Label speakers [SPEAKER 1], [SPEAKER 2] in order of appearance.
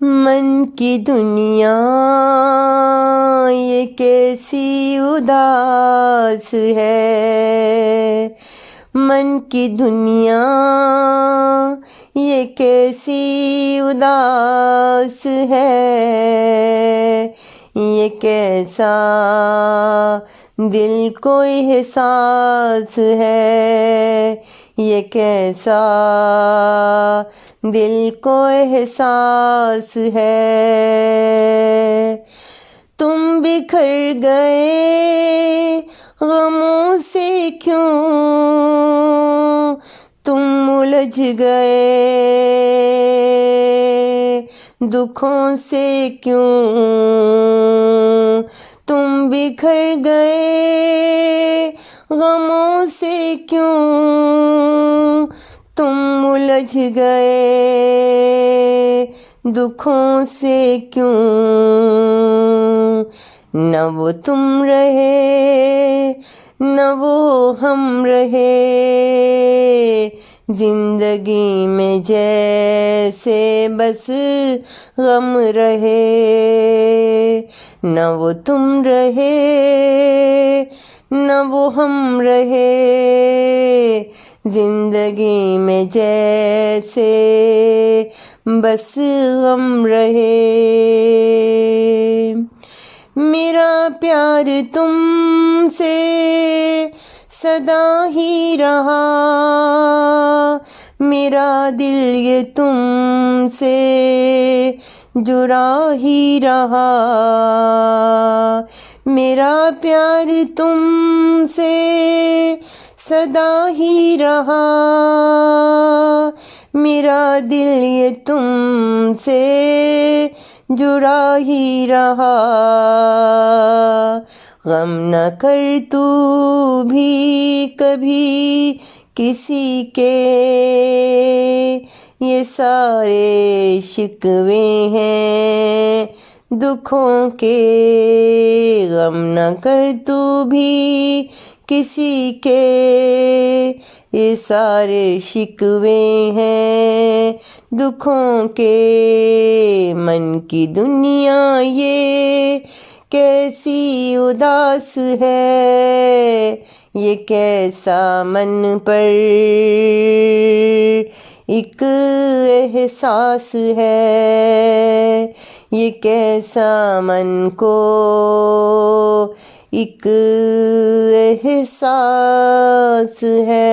[SPEAKER 1] मन की दुनिया ये कैसी उदास है। मन की दुनिया ये कैसी उदास है। ये कैसा दिल को एहसास है। ये कैसा दिल को एहसास है। तुम बिखर गए गमों से क्यों, तुम उलझ गए दुखों से क्यों। तुम बिखर गए गमों से क्यों, तुम उलझ गए दुखों से क्यों। न वो तुम रहे न वो हम रहे, जिंदगी में जैसे बस गम रहे। न वो तुम रहे न वो हम रहे, जिंदगी में जैसे बस गम रहे। मेरा प्यार तुमसे सदा ही रहा, मेरा दिल ये तुमसे जुड़ा ही रहा। मेरा प्यार तुमसे सदा ही रहा, मेरा दिल ये तुमसे जुड़ा ही रहा। गम न कर तू भी कभी किसी के, ये सारे शिकवे हैं दुखों के। गम न कर तू भी किसी के, ये सारे शिकवे हैं दुखों के। मन की दुनिया ये कैसी उदास है। ये कैसा मन पर एक एहसास है। ये कैसा मन को एक एहसास है।